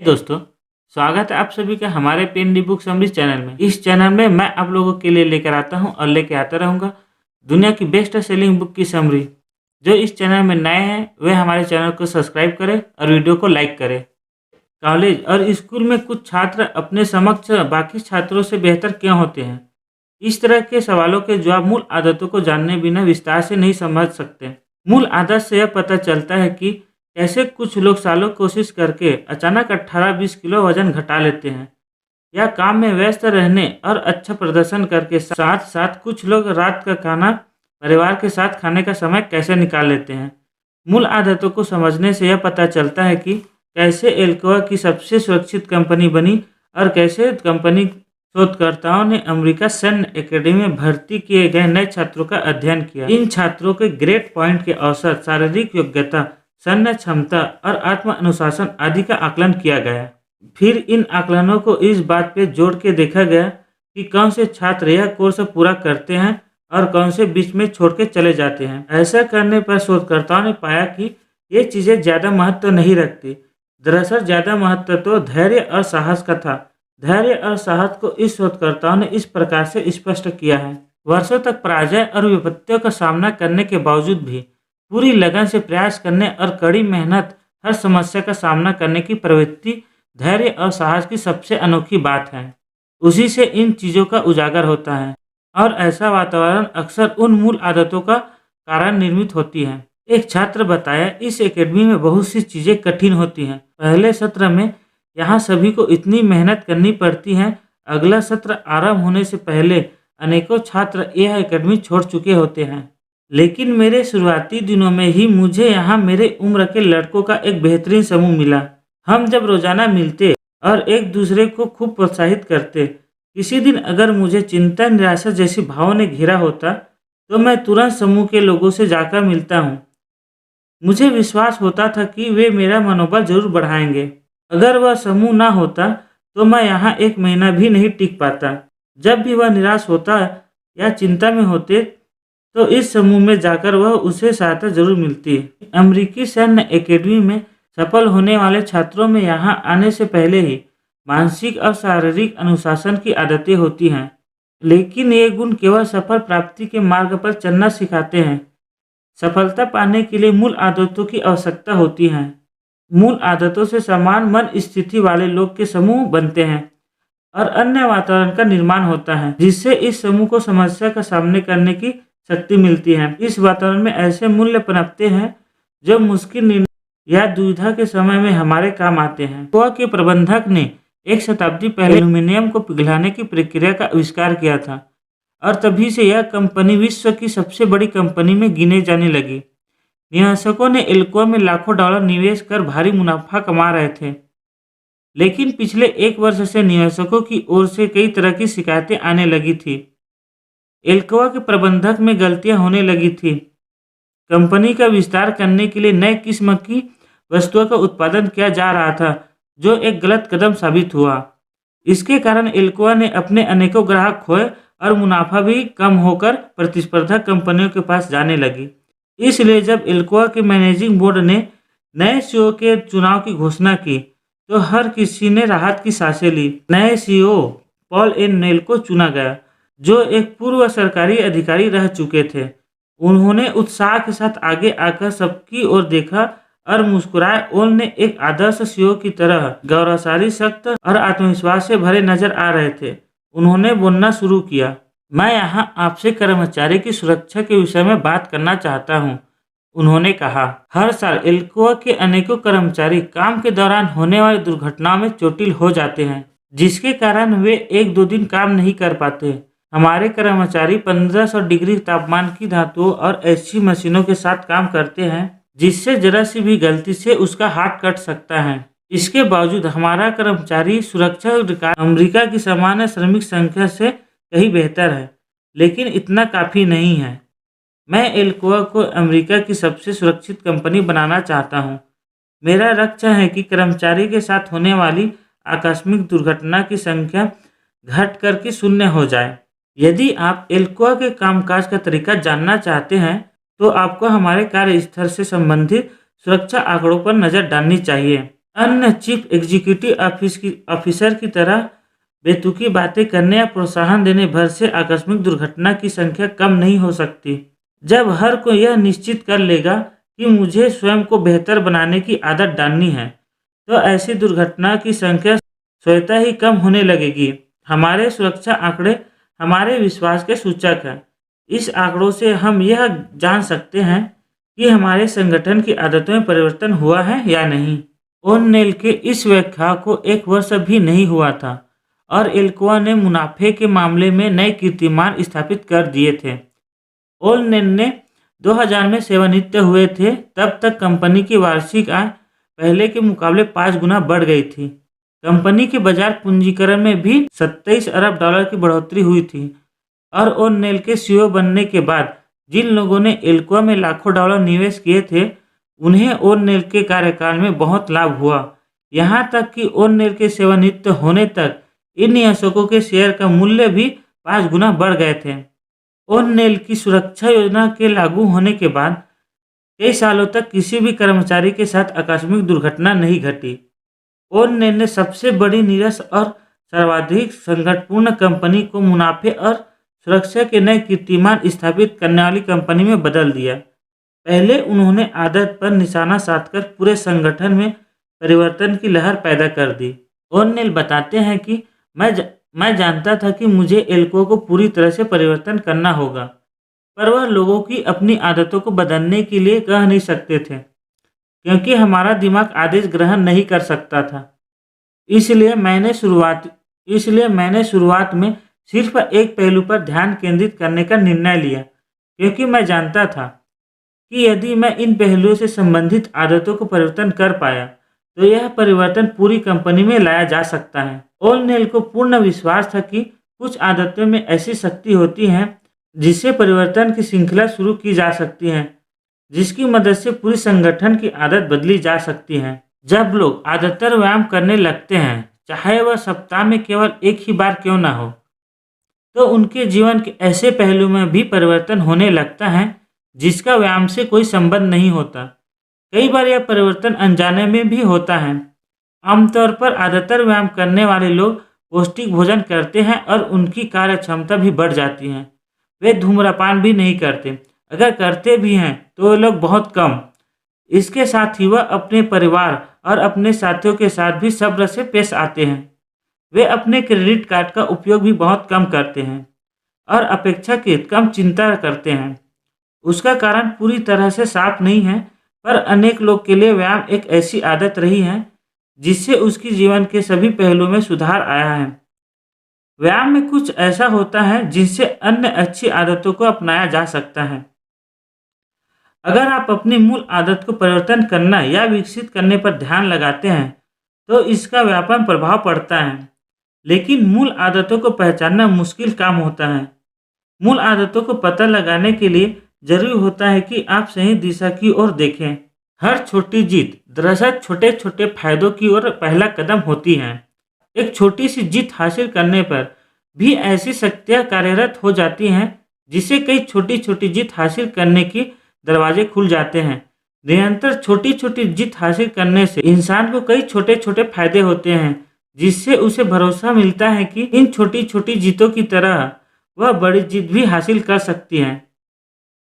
दोस्तों, स्वागत है आप सभी का हमारे pen D book summary channel में। इस चैनल में मैं आप लोगों के लिए लेकर आता हूं और लेकर आता रहूंगा दुनिया की बेस्ट सेलिंग बुक की समरी। जो इस चैनल में नए हैं वे हमारे चैनल को सब्सक्राइब करें और वीडियो को लाइक करें। कॉलेज और स्कूल में कुछ छात्र अपने समक्ष बाकी छात्रों से बेहतर क्यों होते हैं? इस तरह के सवालों के जवाब मूल आदतों को जानने बिना विस्तार से नहीं समझ सकते। मूल आदत से यह पता चलता है कि कैसे कुछ लोग सालों कोशिश करके अचानक 18-20 किलो वजन घटा लेते हैं, या काम में व्यस्त रहने और अच्छा प्रदर्शन करके साथ साथ कुछ लोग रात का खाना परिवार के साथ खाने का समय कैसे निकाल लेते हैं। मूल आदतों को समझने से यह पता चलता है कि कैसे एल्कोआ की सबसे सुरक्षित कंपनी बनी और कैसे कंपनी शोधकर्ताओं ने अमेरिका सैन्य एकेडमी में भर्ती किए गए नए छात्रों का अध्ययन किया। इन छात्रों के ग्रेड पॉइंट के औसत, शारीरिक योग्यता, सैन्य क्षमता और आत्म अनुशासन आदि का आकलन किया गया। फिर इन आकलनों को इस बात पर जोड़ के देखा गया कि कौन से छात्र यह कोर्स पूरा करते हैं और कौन से बीच में छोड़ के चले जाते हैं। ऐसा करने पर शोधकर्ताओं ने पाया कि ये चीज़ें ज़्यादा महत्व नहीं रखती। दरअसल ज़्यादा महत्व तो धैर्य और साहस का था। धैर्य और साहस को इस शोधकर्ताओं ने इस प्रकार से स्पष्ट किया है। वर्षों तक पराजय और विपत्तियों का सामना करने के बावजूद भी पूरी लगन से प्रयास करने और कड़ी मेहनत हर समस्या का सामना करने की प्रवृत्ति धैर्य और साहस की सबसे अनोखी बात है। उसी से इन चीज़ों का उजागर होता है और ऐसा वातावरण अक्सर उन मूल आदतों का कारण निर्मित होती है। एक छात्र बताया, इस एकेडमी में बहुत सी चीज़ें कठिन होती हैं। पहले सत्र में यहाँ सभी को इतनी मेहनत करनी पड़ती है। अगला सत्र आरंभ होने से पहले अनेकों छात्र यह एकेडमी छोड़ चुके होते हैं। लेकिन मेरे शुरुआती दिनों में ही मुझे यहाँ मेरे उम्र के लड़कों का एक बेहतरीन समूह मिला। हम जब रोजाना मिलते और एक दूसरे को खूब प्रोत्साहित करते। किसी दिन अगर मुझे चिंता, निराशा जैसी भावों ने घेरा होता तो मैं तुरंत समूह के लोगों से जाकर मिलता हूँ। मुझे विश्वास होता था कि वे मेरा मनोबल जरूर बढ़ाएंगे। अगर वह समूह ना होता तो मैं यहाँ एक महीना भी नहीं टिक पाता। जब भी वह निराश होता या चिंता में होते तो इस समूह में जाकर वह उसे सहायता जरूर मिलती है। अमेरिकी सैन्य एकेडमी में सफल होने वाले छात्रों में यहाँ आने से पहले ही मानसिक और शारीरिक अनुशासन की आदतें होती हैं, लेकिन ये गुण केवल सफल प्राप्ति के मार्ग पर चलना सिखाते हैं। सफलता पाने के लिए मूल आदतों की आवश्यकता होती है। मूल आदतों से समान मन स्थिति वाले लोग के समूह बनते हैं और अन्य वातावरण का निर्माण होता है, जिससे इस समूह को समस्या का सामना करने की शक्ति मिलती है। इस वातावरण में ऐसे मूल्य पनपते हैं जो मुश्किल निर्णय या दुविधा के समय में हमारे काम आते हैं। गोवा के प्रबंधक ने एक शताब्दी पहले एल्यूमीनियम को पिघलाने की प्रक्रिया का आविष्कार किया था और तभी से यह कंपनी विश्व की सबसे बड़ी कंपनी में गिने जाने लगी। निवेशकों ने एल्कोआ में लाखों डॉलर निवेश कर भारी मुनाफा कमा रहे थे, लेकिन पिछले एक वर्ष से निवेशकों की ओर से कई तरह की शिकायतें आने लगी थी। एल्कोआ के प्रबंधक में गलतियां होने लगी थी। कंपनी का विस्तार करने के लिए नए किस्म की वस्तुओं का उत्पादन किया जा रहा था, जो एक गलत कदम साबित हुआ। इसके कारण एल्कोआ ने अपने अनेकों ग्राहक खोए और मुनाफा भी कम होकर प्रतिस्पर्धा कंपनियों के पास जाने लगी। इसलिए जब एल्कोआ के मैनेजिंग बोर्ड ने नए सीईओ के चुनाव की घोषणा की तो हर किसी ने राहत की सांसें ली। नए सीईओ पॉल एन नेल को चुना गया, जो एक पूर्व सरकारी अधिकारी रह चुके थे। उन्होंने उत्साह के साथ आगे आकर सबकी ओर देखा और मुस्कुराए। ओल ने एक आदर्श सीईओ की तरह गौरवशाली, सख्त और आत्मविश्वास से भरे नजर आ रहे थे। उन्होंने बोलना शुरू किया, मैं यहाँ आपसे कर्मचारी की सुरक्षा के विषय में बात करना चाहता हूँ। उन्होंने कहा, हर साल एल्कोआ के अनेकों कर्मचारी काम के दौरान होने वाली दुर्घटनाओं में चोटिल हो जाते हैं, जिसके कारण वे 1-2 दिन काम नहीं कर पाते। हमारे कर्मचारी 1500 डिग्री तापमान की धातुओं और ऐसी मशीनों के साथ काम करते हैं जिससे जरा सी भी गलती से उसका हाथ कट सकता है। इसके बावजूद हमारा कर्मचारी सुरक्षा रिकॉर्ड अमेरिका की सामान्य श्रमिक संख्या से कहीं बेहतर है, लेकिन इतना काफ़ी नहीं है। मैं एल्कोआ को अमेरिका की सबसे सुरक्षित कंपनी बनाना चाहता हूँ। मेरा लक्ष्य है कि कर्मचारी के साथ होने वाली आकस्मिक दुर्घटना की संख्या घट करके शून्य हो जाए। यदि आप एल्कोआ के कामकाज का तरीका जानना चाहते हैं तो आपको हमारे कार्यस्थल से संबंधित सुरक्षा आंकड़ों पर नज़र डालनी चाहिए। अन्य चीफ एग्जीक्यूटिव ऑफिसर की तरह बेतुकी बातें करने या प्रोत्साहन देने भर से आकस्मिक दुर्घटना की संख्या कम नहीं हो सकती। जब हर कोई यह निश्चित कर लेगा कि मुझे स्वयं को बेहतर बनाने की आदत डालनी है, तो ऐसी दुर्घटना की संख्या स्वतः ही कम होने लगेगी। हमारे सुरक्षा आंकड़े हमारे विश्वास के सूचक हैं। इस आंकड़ों से हम यह जान सकते हैं कि हमारे संगठन की आदतों में परिवर्तन हुआ है या नहीं। ओ'नेल के इस व्याख्या को 1 वर्ष भी नहीं हुआ था और एल्कोआ ने मुनाफे के मामले में नए कीर्तिमान स्थापित कर दिए थे। ओ'नेल ने 2000 में सेवानिवृत्त हुए थे, तब तक कंपनी की वार्षिक आय पहले के मुकाबले 5 गुना बढ़ गई थी। कंपनी के बाजार पूंजीकरण में भी 27 अरब डॉलर की बढ़ोतरी हुई थी और ओ'नेल के सीईओ बनने के बाद जिन लोगों ने एल्कोआ में लाखों डॉलर निवेश किए थे, उन्हें ओ'नेल के कार्यकाल में बहुत लाभ हुआ। यहाँ तक कि ओ'नेल के सेवानिवृत्त होने तक इन निवेशकों के शेयर का मूल्य भी 5 गुना बढ़ गए थे। ओ'नेल की सुरक्षा योजना के लागू होने के बाद कई सालों तक किसी भी कर्मचारी के साथ आकस्मिक दुर्घटना नहीं घटी। ओ'नेल ने सबसे बड़ी नीरस और सर्वाधिक संकटपूर्ण कंपनी को मुनाफे और सुरक्षा के नए कीर्तिमान स्थापित करने वाली कंपनी में बदल दिया। पहले उन्होंने आदत पर निशाना साधकर पूरे संगठन में परिवर्तन की लहर पैदा कर दी। ओ'नेल बताते हैं कि मैं जानता था कि मुझे एल्कोआ को पूरी तरह से परिवर्तन करना होगा, पर वह लोगों की अपनी आदतों को बदलने के लिए कह नहीं सकते थे, क्योंकि हमारा दिमाग आदेश ग्रहण नहीं कर सकता था। इसलिए मैंने शुरुआत में सिर्फ एक पहलू पर ध्यान केंद्रित करने का निर्णय लिया, क्योंकि मैं जानता था कि यदि मैं इन पहलुओं से संबंधित आदतों को परिवर्तन कर पाया, तो यह परिवर्तन पूरी कंपनी में लाया जा सकता है। ओ'नेल को पूर्ण विश्वास था कि कुछ आदतों में ऐसी शक्ति होती है जिससे परिवर्तन की श्रृंखला शुरू की जा सकती है, जिसकी मदद से पूरी संगठन की आदत बदली जा सकती है। जब लोग आदतन व्यायाम करने लगते हैं, चाहे वह सप्ताह में केवल एक ही बार क्यों न हो, तो उनके जीवन के ऐसे पहलू में भी परिवर्तन होने लगता है जिसका व्यायाम से कोई संबंध नहीं होता। कई बार यह परिवर्तन अनजाने में भी होता है। आमतौर पर आदतन व्यायाम करने वाले लोग पौष्टिक भोजन करते हैं और उनकी कार्य क्षमता भी बढ़ जाती है। वे धूम्रपान भी नहीं करते, अगर करते भी हैं तो वे लोग बहुत कम। इसके साथ ही वह अपने परिवार और अपने साथियों के साथ भी सब्र से पेश आते हैं। वे अपने क्रेडिट कार्ड का उपयोग भी बहुत कम करते हैं और अपेक्षाकृत कम चिंता करते हैं। उसका कारण पूरी तरह से साफ नहीं है, पर अनेक लोग के लिए व्यायाम एक ऐसी आदत रही है जिससे उसकी जीवन के सभी पहलुओं में सुधार आया है। व्यायाम में कुछ ऐसा होता है जिनसे अन्य अच्छी आदतों को अपनाया जा सकता है। अगर आप अपनी मूल आदत को परिवर्तन करना या विकसित करने पर ध्यान लगाते हैं, तो इसका व्यापक प्रभाव पड़ता है। लेकिन मूल आदतों को पहचानना मुश्किल काम होता है। मूल आदतों को पता लगाने के लिए जरूरी होता है कि आप सही दिशा की ओर देखें। हर छोटी जीत दरअसल छोटे छोटे फायदों की ओर पहला कदम होती है। एक छोटी सी जीत हासिल करने पर भी ऐसी शक्तियाँ कार्यरत हो जाती हैं जिससे कई छोटी छोटी जीत हासिल करने की दरवाजे खुल जाते हैं। निरंतर छोटी छोटी जीत हासिल करने से इंसान को कई छोटे छोटे फायदे होते हैं, जिससे उसे भरोसा मिलता है कि इन छोटी छोटी जीतों की तरह वह बड़ी जीत भी हासिल कर सकती है।